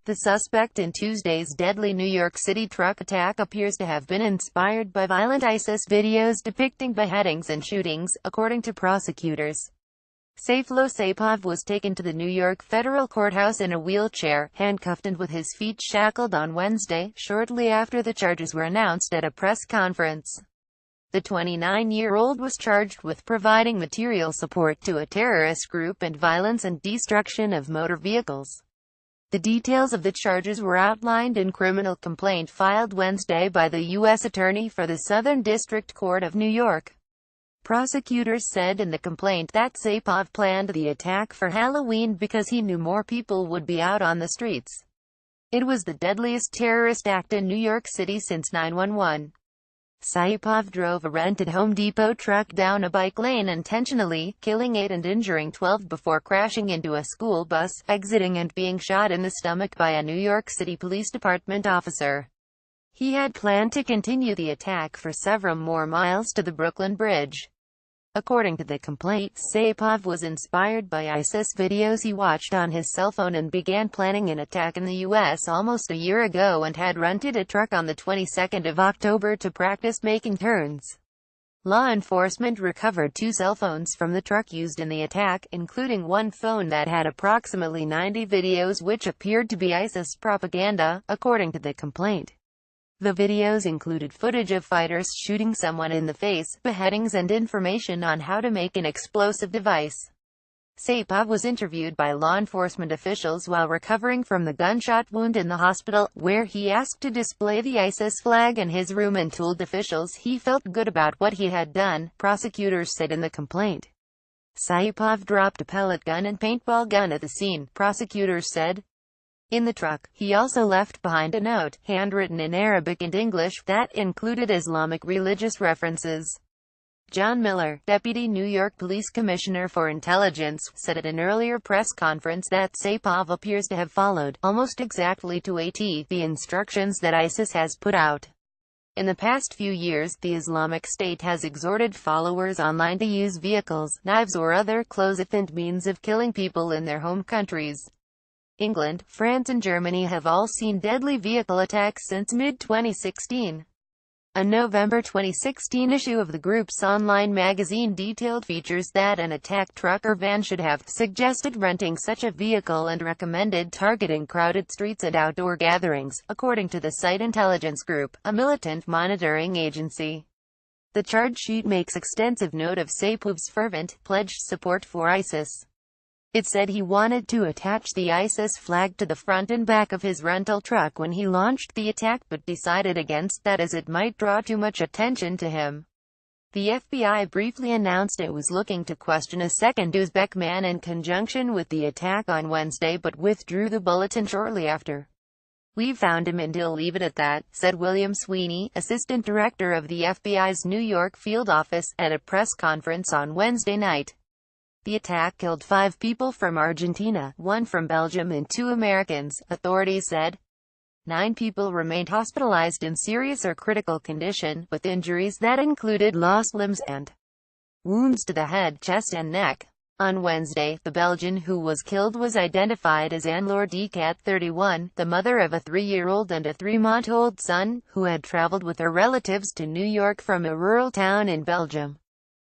The suspect in Tuesday's deadly New York City truck attack appears to have been inspired by violent ISIS videos depicting beheadings and shootings, according to prosecutors. Sayfullo Saipov was taken to the New York federal courthouse in a wheelchair, handcuffed and with his feet shackled on Wednesday, shortly after the charges were announced at a press conference. The 29-year-old was charged with providing material support to a terrorist group and violence and destruction of motor vehicles. The details of the charges were outlined in criminal complaint filed Wednesday by the U.S. Attorney for the Southern District Court of New York. Prosecutors said in the complaint that Saipov planned the attack for Halloween because he knew more people would be out on the streets. It was the deadliest terrorist act in New York City since 9/11. Saipov drove a rented Home Depot truck down a bike lane intentionally, killing 8 and injuring 12 before crashing into a school bus, exiting and being shot in the stomach by a New York City Police Department officer. He had planned to continue the attack for several more miles to the Brooklyn Bridge. According to the complaint, Saipov was inspired by ISIS videos he watched on his cell phone and began planning an attack in the U.S. almost a year ago and had rented a truck on the 22nd of October to practice making turns. Law enforcement recovered 2 cell phones from the truck used in the attack, including one phone that had approximately 90 videos which appeared to be ISIS propaganda, according to the complaint. The videos included footage of fighters shooting someone in the face, beheadings and information on how to make an explosive device. Saipov was interviewed by law enforcement officials while recovering from the gunshot wound in the hospital, where he asked to display the ISIS flag in his room and told officials he felt good about what he had done, prosecutors said in the complaint. Saipov dropped a pellet gun and paintball gun at the scene, prosecutors said. In the truck, he also left behind a note, handwritten in Arabic and English, that included Islamic religious references. John Miller, Deputy New York Police Commissioner for Intelligence, said at an earlier press conference that Saipov appears to have followed, almost exactly to a T, the instructions that ISIS has put out. In the past few years, the Islamic State has exhorted followers online to use vehicles, knives or other close-at-hand means of killing people in their home countries. England, France and Germany have all seen deadly vehicle attacks since mid-2016. A November 2016 issue of the group's online magazine detailed features that an attack truck or van should have, suggested renting such a vehicle and recommended targeting crowded streets and outdoor gatherings, according to the site Intelligence Group, a militant monitoring agency. The charge sheet makes extensive note of Saipov's fervent, pledged support for ISIS. It said he wanted to attach the ISIS flag to the front and back of his rental truck when he launched the attack but decided against that as it might draw too much attention to him. The FBI briefly announced it was looking to question a second Uzbek man in conjunction with the attack on Wednesday but withdrew the bulletin shortly after. "We found him and he'll leave it at that," said William Sweeney, assistant director of the FBI's New York field office, at a press conference on Wednesday night. The attack killed 5 people from Argentina, 1 from Belgium and 2 Americans, authorities said. 9 people remained hospitalized in serious or critical condition, with injuries that included lost limbs and wounds to the head, chest and neck. On Wednesday, the Belgian who was killed was identified as Anne-Laure Decat, 31, the mother of a 3-year-old and a 3-month-old son, who had traveled with her relatives to New York from a rural town in Belgium.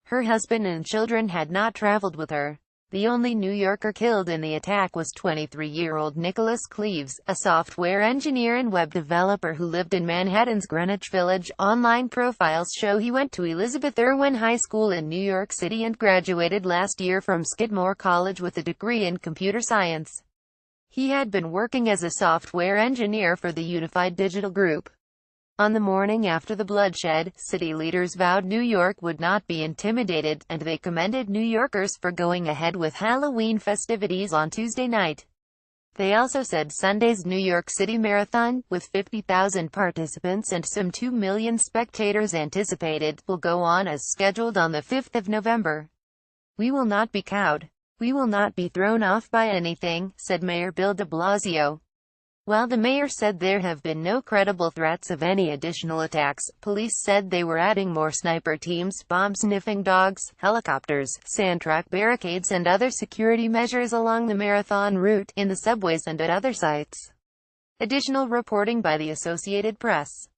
Her husband and children had not traveled with her. The only New Yorker killed in the attack was 23-year-old Nicholas Cleves, a software engineer and web developer who lived in Manhattan's Greenwich Village. Online profiles show he went to Elizabeth Irwin High School in New York City and graduated last year from Skidmore College with a degree in computer science. He had been working as a software engineer for the Unified Digital Group. On the morning after the bloodshed, city leaders vowed New York would not be intimidated, and they commended New Yorkers for going ahead with Halloween festivities on Tuesday night. They also said Sunday's New York City Marathon, with 50,000 participants and some 2 million spectators anticipated, will go on as scheduled on the 5th of November. "We will not be cowed. We will not be thrown off by anything," said Mayor Bill de Blasio. While the mayor said there have been no credible threats of any additional attacks, police said they were adding more sniper teams, bomb-sniffing dogs, helicopters, sand-truck barricades and other security measures along the marathon route, in the subways and at other sites. Additional reporting by the Associated Press.